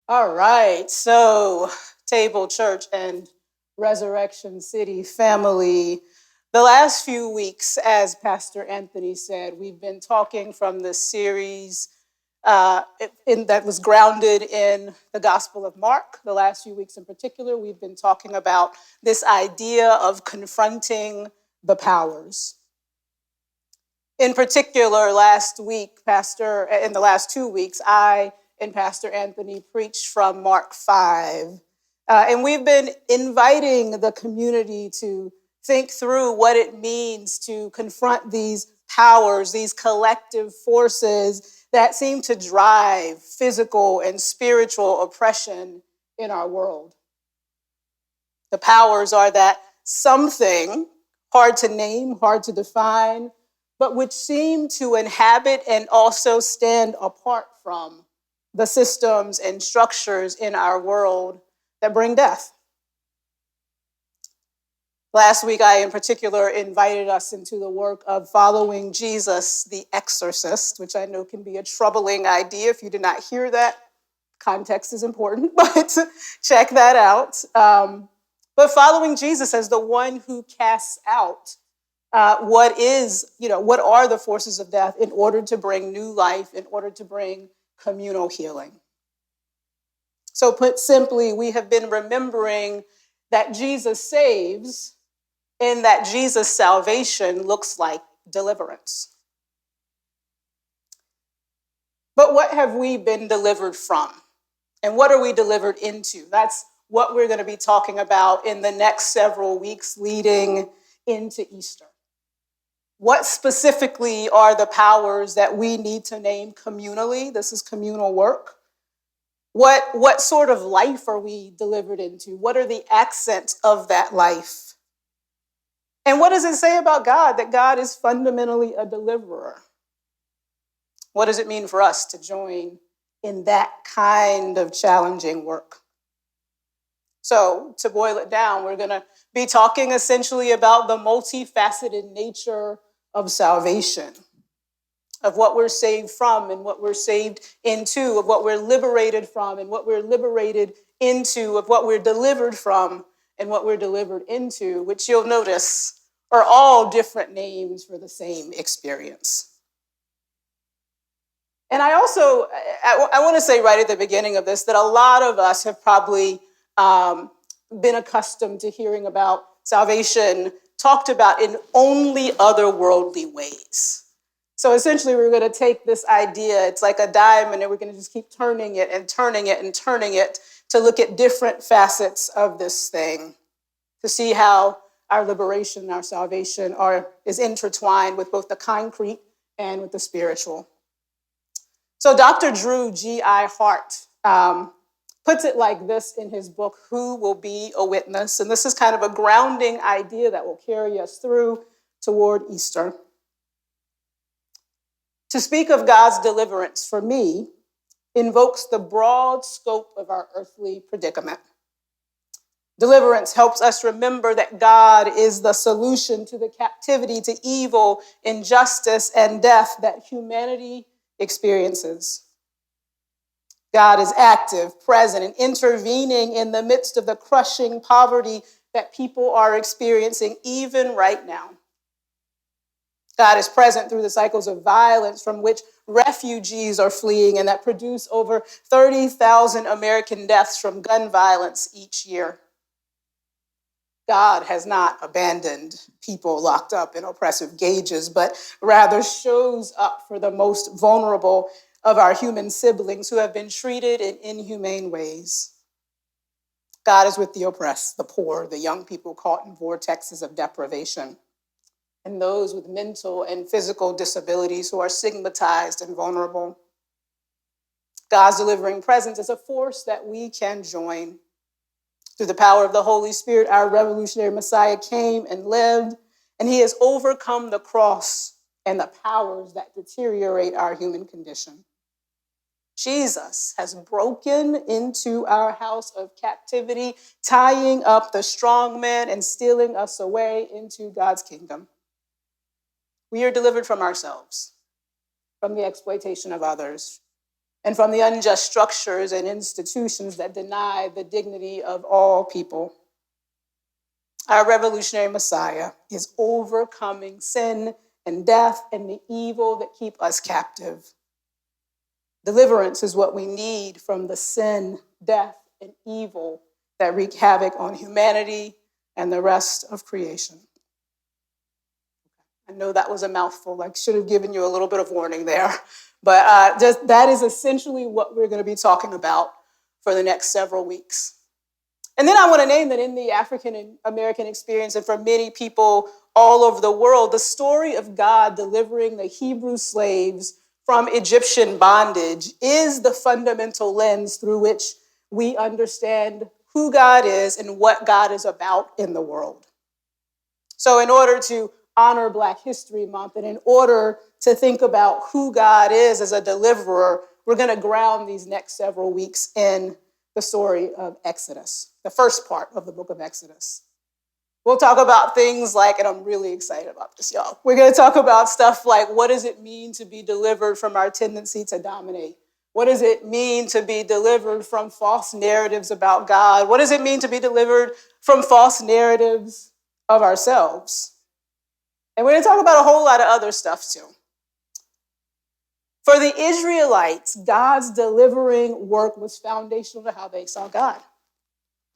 All right, so Table Church and Resurrection City family. The last few weeks, as Pastor Anthony said, we've been talking from the series that was grounded in the Gospel of Mark. The last few weeks in particular, we've been talking about this idea of confronting the powers. In particular, last week, in the last 2 weeks, I and Pastor Anthony preached from Mark 5. And we've been inviting the community to think through what it means to confront these powers, these collective forces that seem to drive physical and spiritual oppression in our world. The powers are that something hard to name, hard to define, but which seem to inhabit and also stand apart from the systems and structures in our world that bring death. Last week, I in particular invited us into the work of following Jesus, the exorcist, which I know can be a troubling idea. If you did not hear that, context is important, but check that out. But following Jesus as the one who casts out what are the forces of death in order to bring new life, in order to bring communal healing. So put simply, we have been remembering that Jesus saves and that Jesus' salvation looks like deliverance. But what have we been delivered from? And what are we delivered into? That's what we're going to be talking about in the next several weeks leading into Easter. What specifically are the powers that we need to name communally? This is communal work. What sort of life are we delivered into? What are the accents of that life? And what does it say about God, that God is fundamentally a deliverer? What does it mean for us to join in that kind of challenging work? So to boil it down, we're going to be talking essentially about the multifaceted nature of salvation, of what we're saved from and what we're saved into, of what we're liberated from and what we're liberated into, of what we're delivered from and what we're delivered into, which you'll notice are all different names for the same experience. And I want to say right at the beginning of this that a lot of us have probably been accustomed to hearing about salvation talked about in only otherworldly ways. So essentially, we're going to take this idea, it's like a diamond, and we're going to just keep turning it and turning it and turning it to look at different facets of this thing, to see how our liberation, our salvation is intertwined with both the concrete and with the spiritual. So Dr. Drew G.I. Hart puts it like this in his book, Who Will Be a Witness? And this is kind of a grounding idea that will carry us through toward Easter. To speak of God's deliverance, for me, invokes the broad scope of our earthly predicament. Deliverance helps us remember that God is the solution to the captivity, to evil, injustice, and death that humanity experiences. God is active, present, and intervening in the midst of the crushing poverty that people are experiencing even right now. God is present through the cycles of violence from which refugees are fleeing and that produce over 30,000 American deaths from gun violence each year. God has not abandoned people locked up in oppressive cages, but rather shows up for the most vulnerable of our human siblings who have been treated in inhumane ways. God is with the oppressed, the poor, the young people caught in vortexes of deprivation, and those with mental and physical disabilities who are stigmatized and vulnerable. God's delivering presence is a force that we can join. Through the power of the Holy Spirit, our revolutionary Messiah came and lived, and he has overcome the cross and the powers that deteriorate our human condition. Jesus has broken into our house of captivity, tying up the strong man and stealing us away into God's kingdom. We are delivered from ourselves, from the exploitation of others, and from the unjust structures and institutions that deny the dignity of all people. Our revolutionary Messiah is overcoming sin and death and the evil that keep us captive. Deliverance is what we need from the sin, death, and evil that wreak havoc on humanity and the rest of creation. I know that was a mouthful. I should have given you a little bit of warning there. But just that is essentially what we're going to be talking about for the next several weeks. And then I want to name that in the African American experience, and for many people all over the world, the story of God delivering the Hebrew slaves from Egyptian bondage is the fundamental lens through which we understand who God is and what God is about in the world. So in order to honor Black History Month and in order to think about who God is as a deliverer, we're going to ground these next several weeks in the story of Exodus, the first part of the book of Exodus. We'll talk about things like, and I'm really excited about this, y'all. We're going to talk about stuff like, what does it mean to be delivered from our tendency to dominate? What does it mean to be delivered from false narratives about God? What does it mean to be delivered from false narratives of ourselves? And we're going to talk about a whole lot of other stuff too. For the Israelites, God's delivering work was foundational to how they saw God.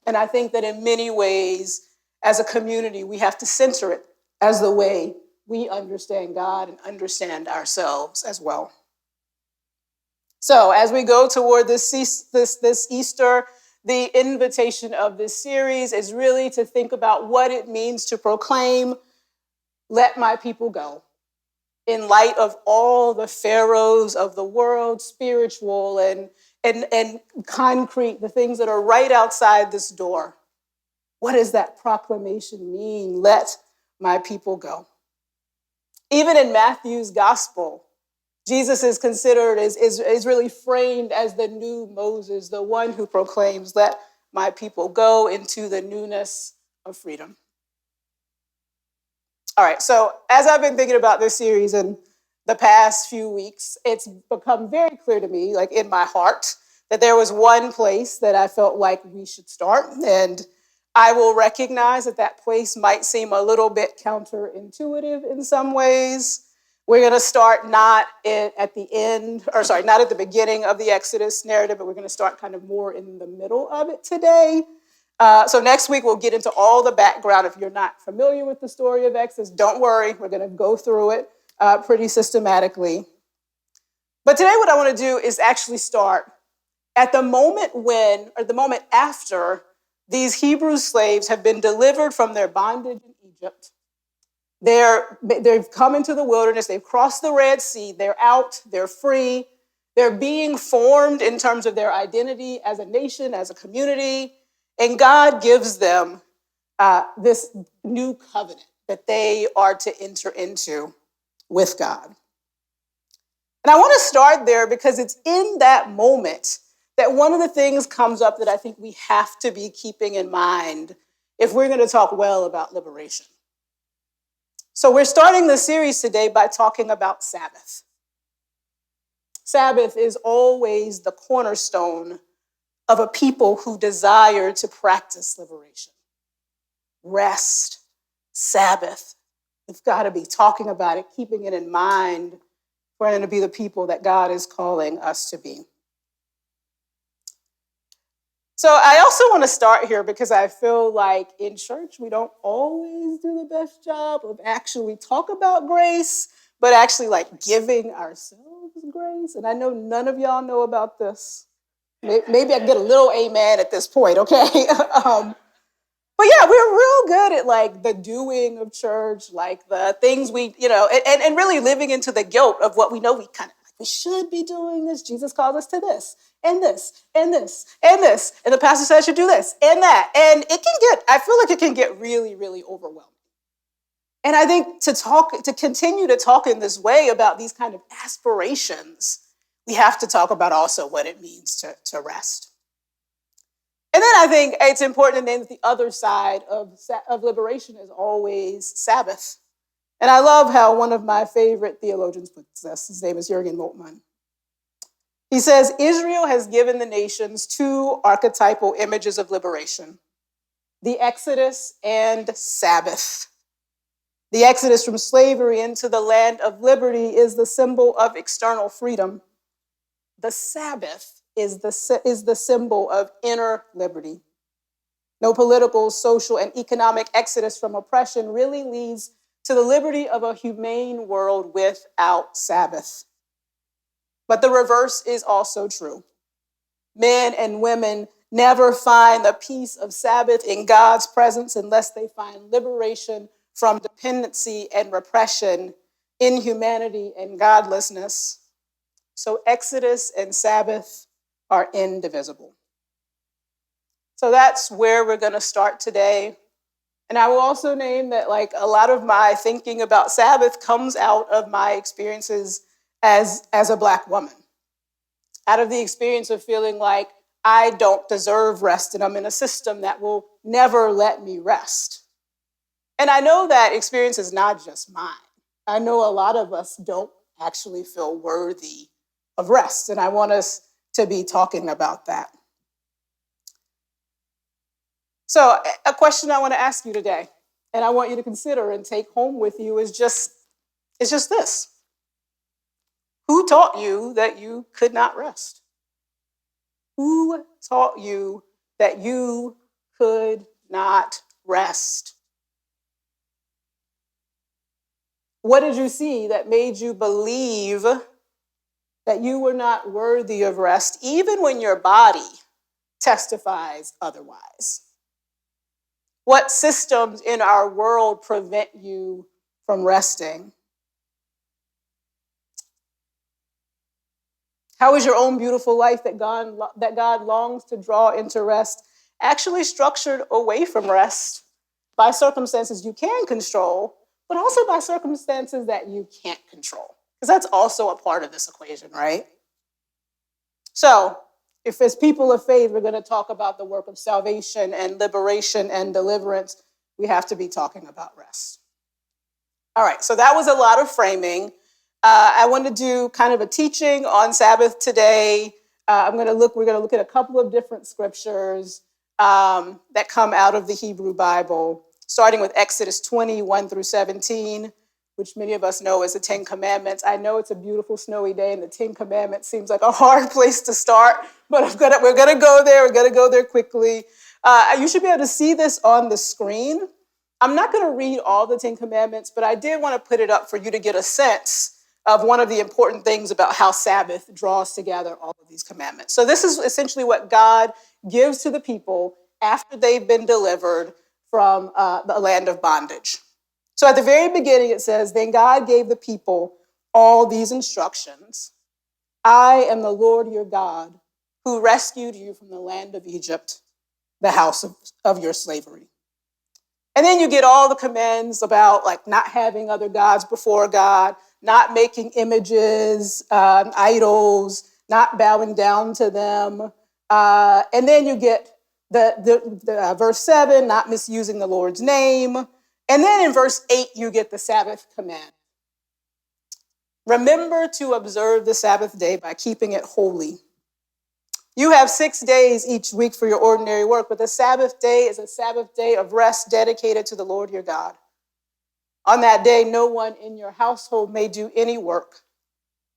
And I think that in many ways, as a community, we have to center it as the way we understand God and understand ourselves as well. So as we go toward this Easter, the invitation of this series is really to think about what it means to proclaim, "Let my people go," in light of all the pharaohs of the world, spiritual and concrete, the things that are right outside this door. What does that proclamation mean? Let my people go. Even in Matthew's gospel, Jesus is considered, is really framed as the new Moses, the one who proclaims, "Let my people go into the newness of freedom." All right, so as I've been thinking about this series in the past few weeks, it's become very clear to me, like in my heart, that there was one place that I felt like we should start. And I will recognize that that place might seem a little bit counterintuitive in some ways. We're going to start not at the beginning of the Exodus narrative, but we're going to start kind of more in the middle of it today. So next week, we'll get into all the background. If you're not familiar with the story of Exodus, don't worry. We're going to go through it pretty systematically. But today, what I want to do is actually start at the moment after these Hebrew slaves have been delivered from their bondage in Egypt. They've come into the wilderness. They've crossed the Red Sea. They're out. They're free. They're being formed in terms of their identity as a nation, as a community. And God gives them this new covenant that they are to enter into with God. And I want to start there because it's in that moment that one of the things comes up that I think we have to be keeping in mind if we're going to talk well about liberation. So we're starting the series today by talking about Sabbath. Sabbath is always the cornerstone of a people who desire to practice liberation. Rest, Sabbath. We've got to be talking about it, keeping it in mind. We're going to be the people that God is calling us to be. So I also want to start here because I feel like in church, we don't always do the best job of actually talk about grace, but actually like giving ourselves grace. And I know none of y'all know about this. Maybe I can get a little amen at this point, okay? But yeah, we're real good at like the doing of church, like the things we, and really living into the guilt of what we know we should be doing this. Jesus called us to this, and this, and this, and this. And the pastor said I should do this, and that. And I feel like it can get really, really overwhelming. And I think to continue to talk in this way about these kind of aspirations, we have to talk about also what it means to rest. And then I think it's important to name that the other side of liberation is always Sabbath. And I love how one of my favorite theologians puts this. His name is Jürgen Moltmann. He says, Israel has given the nations two archetypal images of liberation, the Exodus and Sabbath. The Exodus from slavery into the land of liberty is the symbol of external freedom. The Sabbath is the symbol of inner liberty. No political, social, and economic exodus from oppression really leads to the liberty of a humane world without Sabbath. But the reverse is also true. Men and women never find the peace of Sabbath in God's presence unless they find liberation from dependency and repression, inhumanity and godlessness. So Exodus and Sabbath are indivisible. So that's where we're going to start today. And I will also name that a lot of my thinking about Sabbath comes out of my experiences as a Black woman. Out of the experience of feeling like I don't deserve rest and I'm in a system that will never let me rest. And I know that experience is not just mine. I know a lot of us don't actually feel worthy of rest, and I want us to be talking about that. So a question I want to ask you today, and I want you to consider and take home with you is just this. Who taught you that you could not rest? Who taught you that you could not rest? What did you see that made you believe that you were not worthy of rest, even when your body testifies otherwise? What systems in our world prevent you from resting? How is your own beautiful life that God longs to draw into rest actually structured away from rest by circumstances you can control, but also by circumstances that you can't control? Because that's also a part of this equation, right? So, if as people of faith, we're going to talk about the work of salvation and liberation and deliverance, we have to be talking about rest. All right, so that was a lot of framing. I want to do kind of a teaching on Sabbath today. We're going to look at a couple of different scriptures that come out of the Hebrew Bible, starting with Exodus 20, 1-17, which many of us know as the Ten Commandments. I know it's a beautiful snowy day, and the Ten Commandments seems like a hard place to start, but we're going to go there. We're going to go there quickly. You should be able to see this on the screen. I'm not going to read all the Ten Commandments, but I did want to put it up for you to get a sense of one of the important things about how Sabbath draws together all of these commandments. So this is essentially what God gives to the people after they've been delivered from the land of bondage. So at the very beginning, it says, then God gave the people all these instructions. I am the Lord your God, who rescued you from the land of Egypt, the house of your slavery. And then you get all the commands about not having other gods before God, not making images, idols, not bowing down to them. And then you get the verse 7, not misusing the Lord's name. And then in verse 8, you get the Sabbath command. Remember to observe the Sabbath day by keeping it holy. You have 6 days each week for your ordinary work, but the Sabbath day is a Sabbath day of rest dedicated to the Lord your God. On that day, no one in your household may do any work.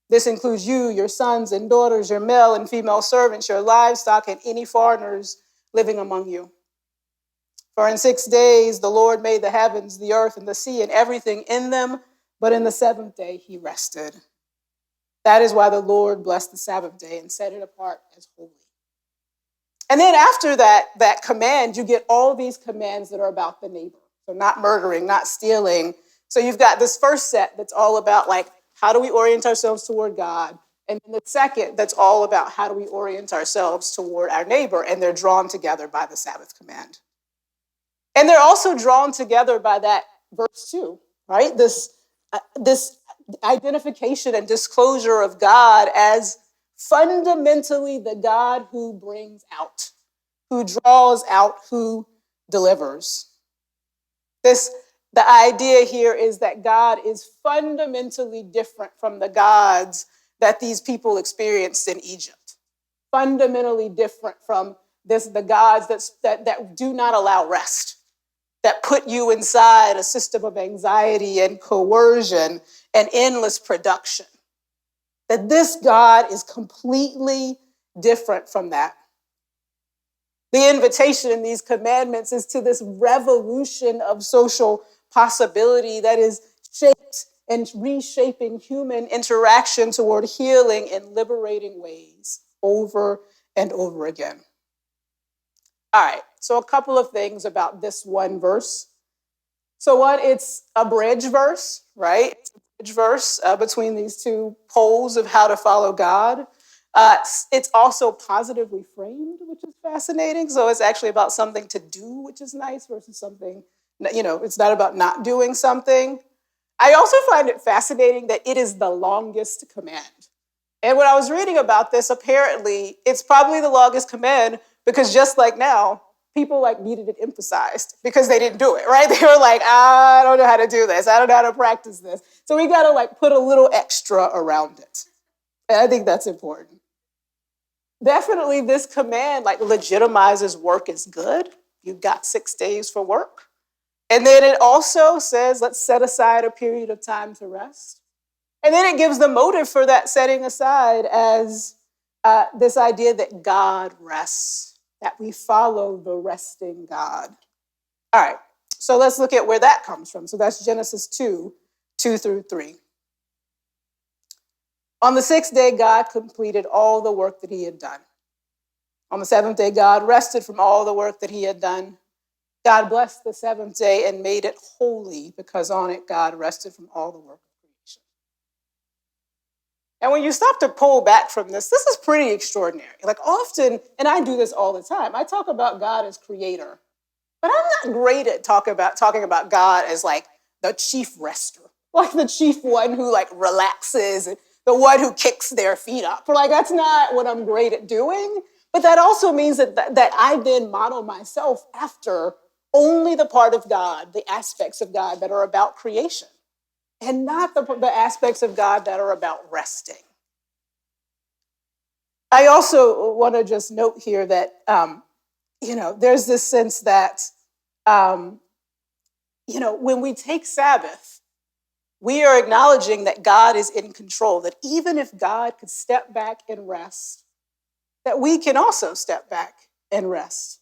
This includes you, your sons and daughters, your male and female servants, your livestock, and any foreigners living among you. For in 6 days the Lord made the heavens, the earth, and the sea, and everything in them, but in the seventh day he rested. That is why the Lord blessed the Sabbath day and set it apart as holy. And then after that command, you get all these commands that are about the neighbor. So not murdering, not stealing. So you've got this first set that's all about how do we orient ourselves toward God? And then the second that's all about how do we orient ourselves toward our neighbor? And they're drawn together by the Sabbath command. And they're also drawn together by that verse 2, right? This identification and disclosure of God as fundamentally the God who brings out, who draws out, who delivers. The idea here is that God is fundamentally different from the gods that these people experienced in Egypt. Fundamentally different from the gods that do not allow rest, that put you inside a system of anxiety and coercion and endless production. That this God is completely different from that. The invitation in these commandments is to this revolution of social possibility that is shaped and reshaping human interaction toward healing in liberating ways over and over again. All right, so a couple of things about this one verse. So one, it's a bridge verse, right? It's a bridge verse between these two poles of how to follow God. It's also positively framed, which is fascinating. So it's actually about something to do, which is nice, versus something, it's not about not doing something. I also find it fascinating that it is the longest command. And when I was reading about this, apparently it's probably the longest command because just like now, people needed it emphasized because they didn't do it, right? They were like, I don't know how to do this. I don't know how to practice this. So we got to put a little extra around it. And I think that's important. Definitely this command legitimizes work as good. You've got 6 days for work. And then it also says, let's set aside a period of time to rest. And then it gives the motive for that setting aside as this idea that God rests, that we follow the resting God. All right, so let's look at where that comes from. So that's Genesis 2:2-3. On the 6th day, God completed all the work that he had done. On the 7th day, God rested from all the work that he had done. God blessed the 7th day and made it holy because on it, God rested from all the work of creation. And when you stop to pull back from this is pretty extraordinary. Often, and I do this all the time, I talk about God as creator, but I'm not great at talking about God as the chief rester, the chief one who relaxes, the one who kicks their feet up. That's not what I'm great at doing. But that also means that I then model myself after only the part of God, the aspects of God that are about creation, and not the aspects of God that are about resting. I also want to just note here that, there's this sense that, when we take Sabbath, we are acknowledging that God is in control, that even if God could step back and rest, that we can also step back and rest.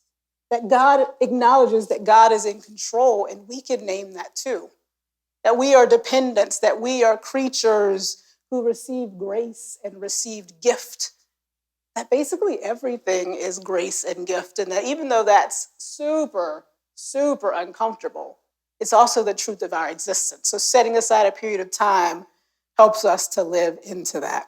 That God acknowledges that God is in control, and we can name that too. That we are dependents, that we are creatures who receive grace and received gift. That basically everything is grace and gift, and that even though that's super, super uncomfortable, it's also the truth of our existence. So setting aside a period of time helps us to live into that.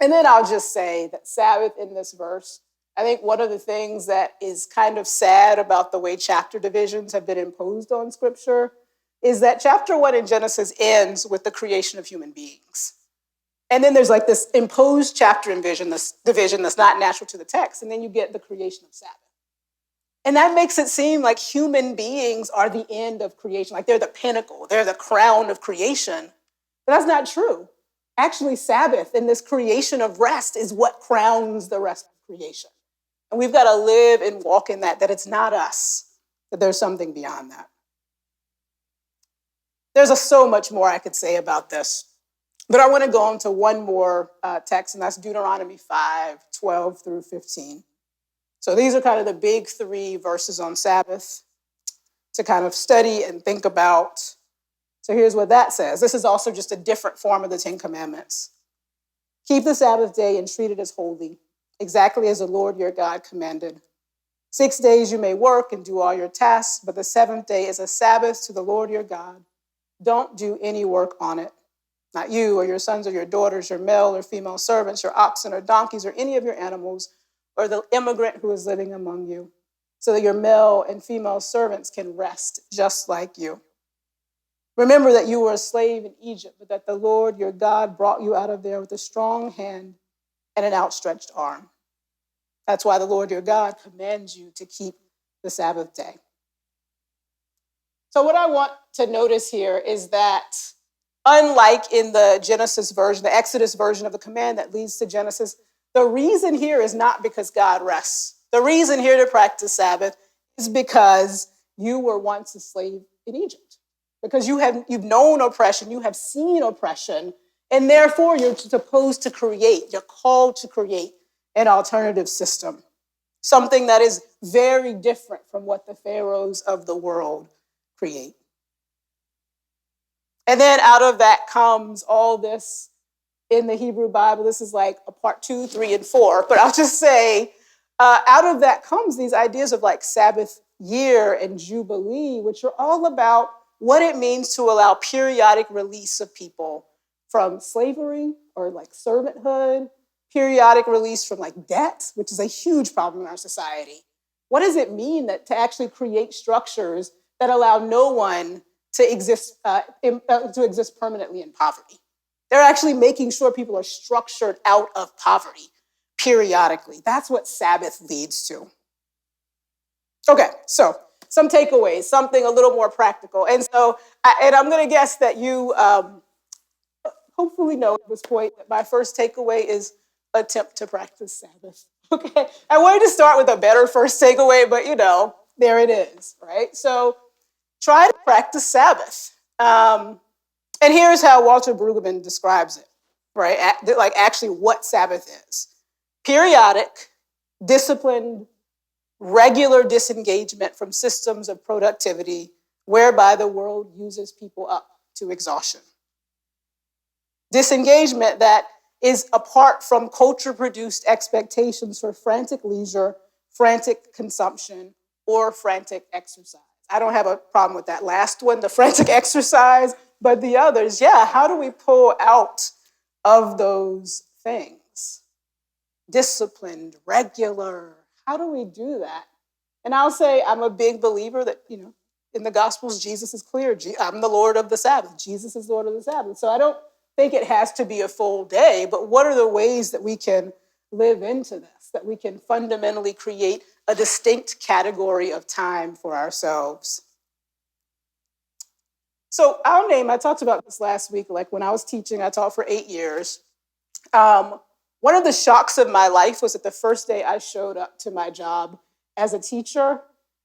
And then I'll just say that Sabbath in this verse, I think one of the things that is kind of sad about the way chapter divisions have been imposed on Scripture is that chapter 1 in Genesis ends with the creation of human beings. And then there's this imposed chapter division that's not natural to the text, and then you get the creation of Sabbath. And that makes it seem like human beings are the end of creation, they're the pinnacle, they're the crown of creation. But that's not true. Actually, Sabbath and this creation of rest is what crowns the rest of creation. And we've got to live and walk in that it's not us, that there's something beyond that. There's so much more I could say about this, but I want to go on to one more text, and that's Deuteronomy 5:12-15. So these are kind of the big 3 verses on Sabbath to kind of study and think about. So here's what that says. This is also just a different form of the 10 Commandments. Keep the Sabbath day and treat it as holy, exactly as the Lord your God commanded. 6 days you may work and do all your tasks, but the 7th day is a Sabbath to the Lord your God. Don't do any work on it. Not you or your sons or your daughters, your male or female servants, your oxen or donkeys, or any of your animals, or the immigrant who is living among you, so that your male and female servants can rest just like you. Remember that you were a slave in Egypt, but that the Lord your God brought you out of there with a strong hand and an outstretched arm. That's why the Lord your God commands you to keep the Sabbath day. So what I want to notice here is that Unlike in the Genesis version, the Exodus version of the command that leads to Genesis, the reason here is not because God rests. The reason here to practice Sabbath is because you were once a slave in Egypt. Because you've known oppression, you have seen oppression, and therefore you're supposed to create, you're called to create an alternative system, something that is very different from what the pharaohs of the world create. And then out of that comes all this in the Hebrew Bible. This is like a part 2, 3, and 4. But I'll just say, out of that comes these ideas of like Sabbath year and Jubilee, which are all about what it means to allow periodic release of people from slavery or like servanthood, periodic release from like debt, which is a huge problem in our society. What does it mean that to actually create structures that allow no one to exist permanently in poverty? They're actually making sure people are structured out of poverty periodically. That's what Sabbath leads to. Okay, so some takeaways, something a little more practical. And so, I'm going to guess that you hopefully know at this point that my first takeaway is attempt to practice Sabbath. Okay, I wanted to start with a better first takeaway, but there it is, right? So try to practice Sabbath. And here's how Walter Brueggemann describes it, right? Like actually what Sabbath is. Periodic, disciplined, regular disengagement from systems of productivity whereby the world uses people up to exhaustion. Disengagement that is apart from culture-produced expectations for frantic leisure, frantic consumption, or frantic exercise. I don't have a problem with that last one, the frantic exercise, but the others, how do we pull out of those things? Disciplined, regular, how do we do that? And I'll say I'm a big believer that, in the Gospels, Jesus is clear. I'm the Lord of the Sabbath. Jesus is Lord of the Sabbath. So I don't think it has to be a full day, but what are the ways that we can live into this, that we can fundamentally create a distinct category of time for ourselves? So I talked about this last week, like when I was teaching, I taught for 8 years. One of the shocks of my life was that the first day I showed up to my job as a teacher,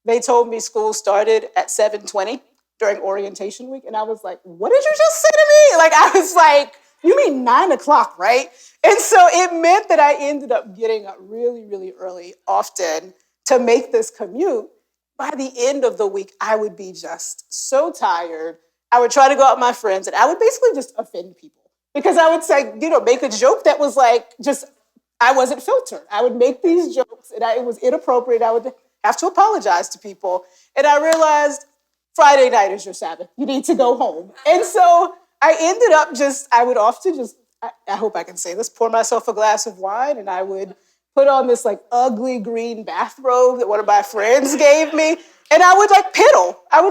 they told me school started at 7:20 during orientation week. And I was like, what did you just say to me? Like, I was like, you mean 9 o'clock, right? And so it meant that I ended up getting up really, really early often to make this commute. By the end of the week, I would be just so tired. I would try to go out with my friends and I would basically just offend people because I would say, make a joke that was like, I wasn't filtered. I would make these jokes and it was inappropriate. I would have to apologize to people. And I realized Friday night is your Sabbath. You need to go home. And so I ended up I would often I hope I can say this, pour myself a glass of wine and I would put on this like ugly green bathrobe that one of my friends gave me. And I would piddle. I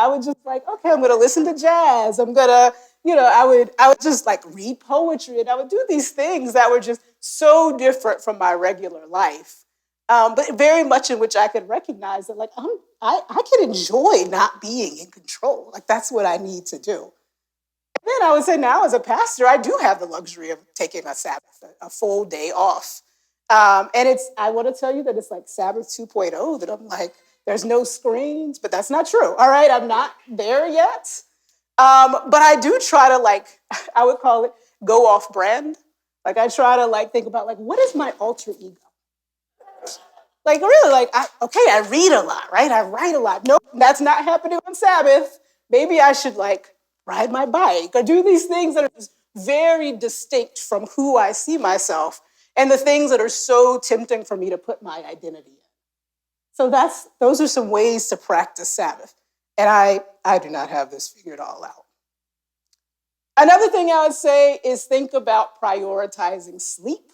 would just okay, I'm gonna listen to jazz. I'm gonna, I would just read poetry and I would do these things that were just so different from my regular life. But very much in which I could recognize that I can enjoy not being in control. That's what I need to do. And then I would say now as a pastor, I do have the luxury of taking a Sabbath, a full day off. And I want to tell you that it's like Sabbath 2.0 that I'm like, there's no screens, but that's not true. All right, I'm not there yet. But I do try to I would call it go off brand. I try to think about what is my alter ego? Really, I read a lot, right? I write a lot. Nope, that's not happening on Sabbath. Maybe I should ride my bike or do these things that are just very distinct from who I see myself and the things that are so tempting for me to put my identity in. So those are some ways to practice Sabbath. And I do not have this figured all out. Another thing I would say is think about prioritizing sleep,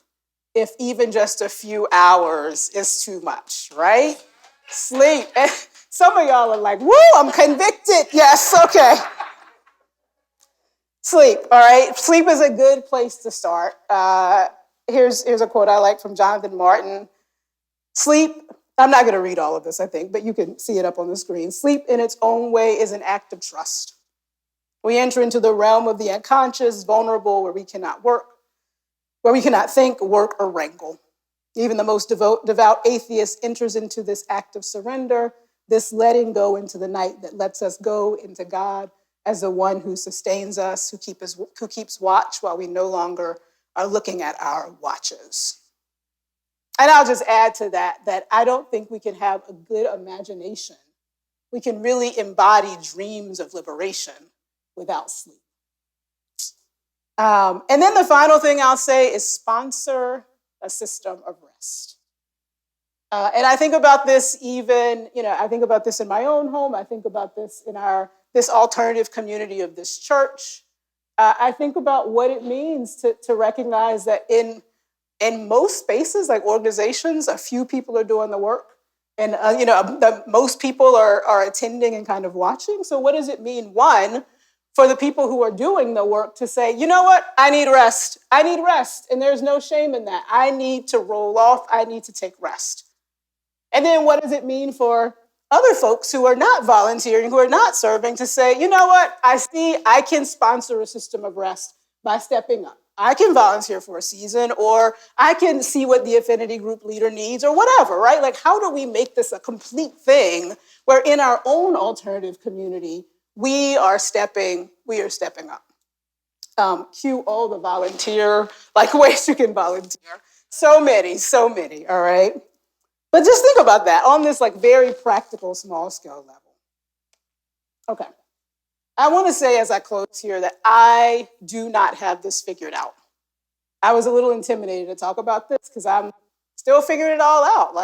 if even just a few hours is too much, right? Sleep. Some of y'all are like, woo, I'm convicted. Yes, okay. Sleep, all right? Sleep is a good place to start. Here's a quote I like from Jonathan Martin. Sleep, I'm not going to read all of this, I think, but you can see it up on the screen. Sleep in its own way is an act of trust. We enter into the realm of the unconscious, vulnerable, where we cannot work, where we cannot think, work, or wrangle. Even the most devout atheist enters into this act of surrender, this letting go into the night that lets us go into God as the one who sustains us, who keeps watch while we no longer are looking at our watches. And I'll just add to that I don't think we can have a good imagination. We can really embody dreams of liberation without sleep. And then the final thing I'll say is sponsor a system of rest. And I think about this I think about this in my own home. I think about this in this alternative community of this church. I think about what it means to recognize that in most spaces, like organizations, a few people are doing the work. And, most people are attending and kind of watching. So what does it mean, one, for the people who are doing the work to say, you know what, I need rest. I need rest. And there's no shame in that. I need to roll off. I need to take rest. And then what does it mean for other folks who are not volunteering, who are not serving, to say, you know what, I see I can sponsor a system of rest by stepping up. I can volunteer for a season, or I can see what the affinity group leader needs, or whatever, right? Like, how do we make this a complete thing where in our own alternative community, we are stepping up? Cue all the volunteer, ways you can volunteer. So many, all right? But just think about that on this very practical, small scale level. Okay. I want to say as I close here that I do not have this figured out. I was a little intimidated to talk about this because I'm still figuring it all out.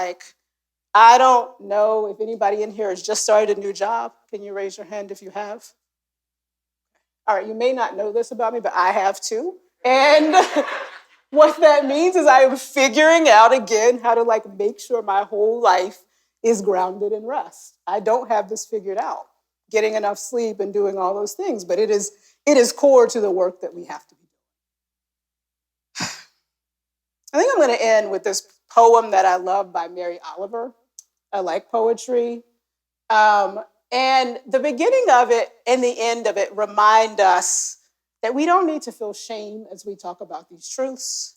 I don't know if anybody in here has just started a new job. Can you raise your hand if you have? All right, you may not know this about me, but I have too. And what that means is I am figuring out again how to make sure my whole life is grounded in rest. I don't have this figured out, getting enough sleep and doing all those things, but it is core to the work that we have to be doing. I think I'm going to end with this poem that I love by Mary Oliver. I like poetry. And the beginning of it and the end of it remind us that we don't need to feel shame as we talk about these truths.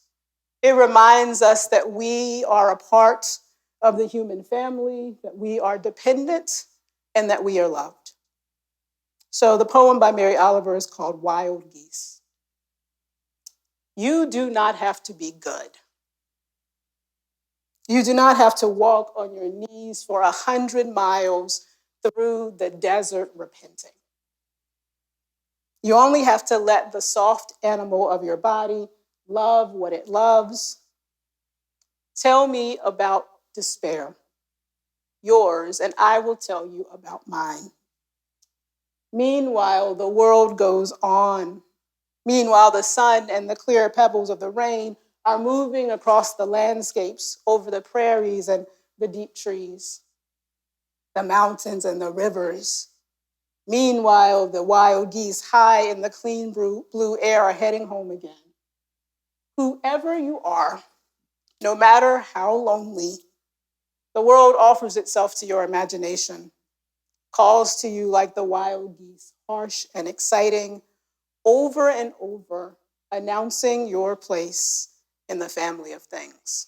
It reminds us that we are a part of the human family, that we are dependent, and that we are loved. So the poem by Mary Oliver is called Wild Geese. You do not have to be good. You do not have to walk on your knees for 100 miles through the desert repenting. You only have to let the soft animal of your body love what it loves. Tell me about despair, yours, and I will tell you about mine. Meanwhile, the world goes on. Meanwhile, the sun and the clear pebbles of the rain are moving across the landscapes, over the prairies and the deep trees, the mountains and the rivers. Meanwhile, the wild geese high in the clean blue air are heading home again. Whoever you are, no matter how lonely, the world offers itself to your imagination, calls to you like the wild geese, harsh and exciting, over and over, announcing your place in the family of things.